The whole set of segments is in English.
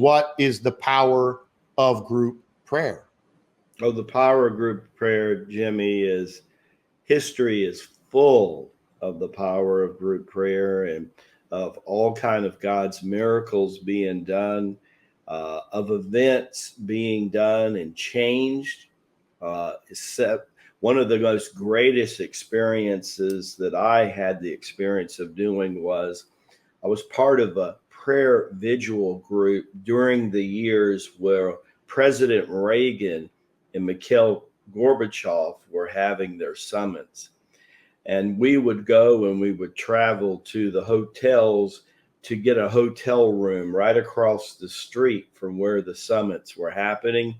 What is the power of group prayer? Oh, the power of group prayer, Jimmy, is history is full of the power of group prayer and of all kind of God's miracles being done, of events being done and changed. Except one of the most greatest experiences that I had the experience of doing was I was part of a prayer vigil group during the years where President Reagan and Mikhail Gorbachev were having their summits. And we would go and we would travel to the hotels to get a hotel room right across the street from where the summits were happening.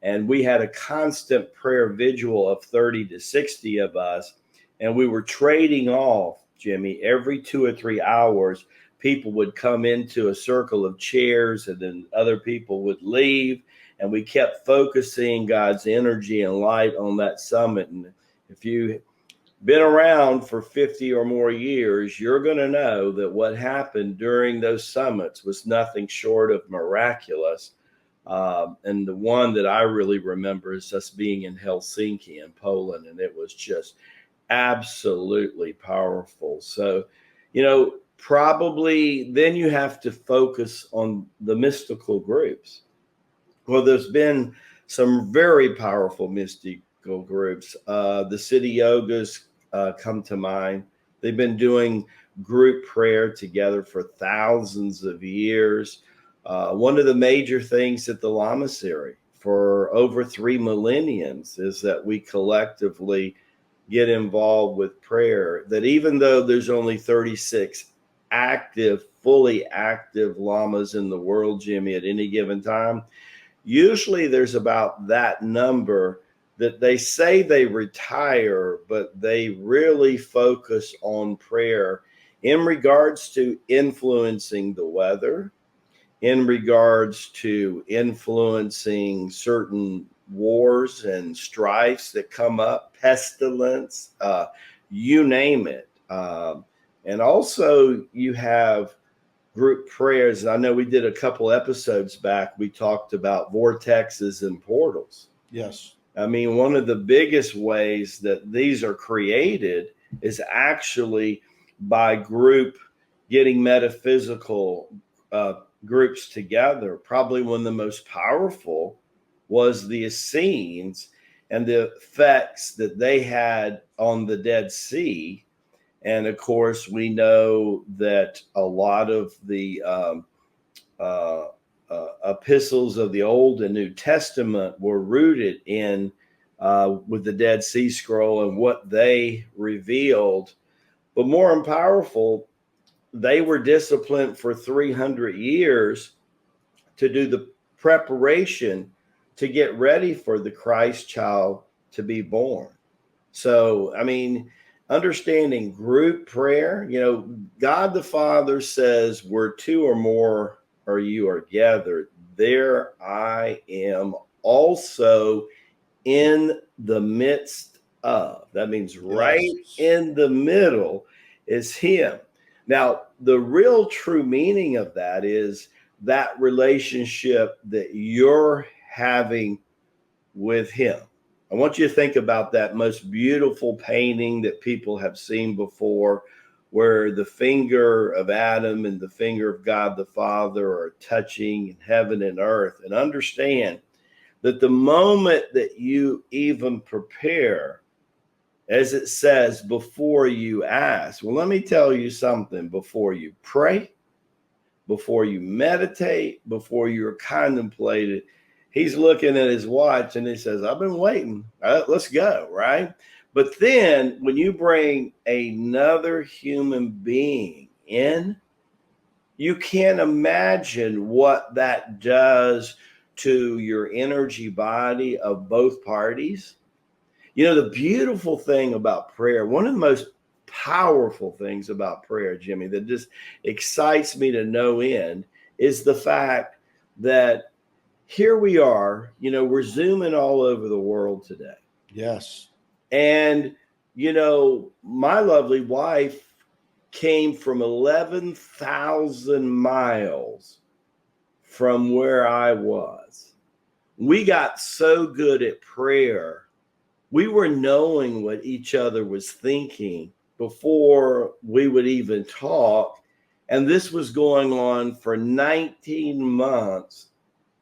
And we had a constant prayer vigil of 30 to 60 of us. And we were trading off, Jimmy, every 2 or 3 hours. People would come into a circle of chairs and then other people would leave. And we kept focusing God's energy and light on that summit. And if you've been around for 50 or more years, you're going to know that what happened during those summits was nothing short of miraculous. And the one that I really remember is us being in Helsinki in Poland, and it was just absolutely powerful. So, probably then you have to focus on the mystical groups. Well, there's been some very powerful mystical groups. The City Yogas come to mind. They've been doing group prayer together for thousands of years. One of the major things at the Lamasery for over 3 millenniums is that we collectively get involved with prayer. That even though there's only 36 fully active lamas in the world, Jimmy, at any given time, usually there's about that number that they say they retire, but they really focus on prayer in regards to influencing the weather, in regards to influencing certain wars and strifes that come up, pestilence, you name it. And also you have group prayers. I know we did a couple episodes back. We talked about vortexes and portals. Yes. I mean, one of the biggest ways that these are created is actually by group getting metaphysical groups together. Probably one of the most powerful was the Essenes and the effects that they had on the Dead Sea. And of course, we know that a lot of the epistles of the Old and New Testament were rooted in with the Dead Sea Scroll and what they revealed. But more powerful, they were disciplined for 300 years to do the preparation to get ready for the Christ child to be born. So, I mean, understanding group prayer, God the Father says, where 2 or more or you are gathered, there I am also in the midst of. That means right in the middle is him. Now, the real true meaning of that is that relationship that you're having with him. I want you to think about that most beautiful painting that people have seen before, where the finger of Adam and the finger of God the Father are touching heaven and earth. And understand that the moment that you even prepare, as it says, before you ask, well, let me tell you something. Before you pray, before you meditate, before you're contemplating, he's looking at his watch and he says, I've been waiting. Let's go, right? But then when you bring another human being in, you can't imagine what that does to your energy body of both parties. The beautiful thing about prayer, one of the most powerful things about prayer, Jimmy, that just excites me to no end, is the fact that here we are, we're Zooming all over the world today. Yes. And, my lovely wife came from 11,000 miles from where I was. We got so good at prayer. We were knowing what each other was thinking before we would even talk. And this was going on for 19 months.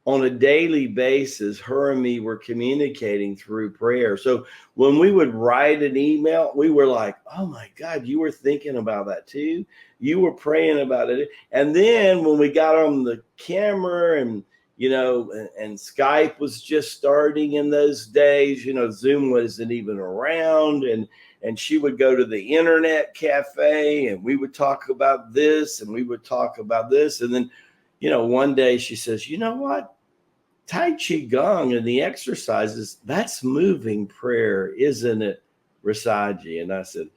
On a daily basis, her and me were communicating through prayer. So when we would write an email, we were like, oh my God, you were thinking about that too? You were praying about it. And then when we got on the camera and, and Skype was just starting in those days, Zoom wasn't even around. And she would go to the internet cafe and we would talk about this and we would talk about this. And then, one day she says, you know what? Tai Chi Gong and the exercises, that's moving prayer, isn't it, Rasaji? And I said,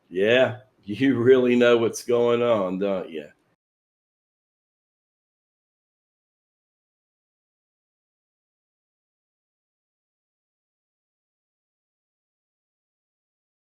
yeah, you really know what's going on, don't you?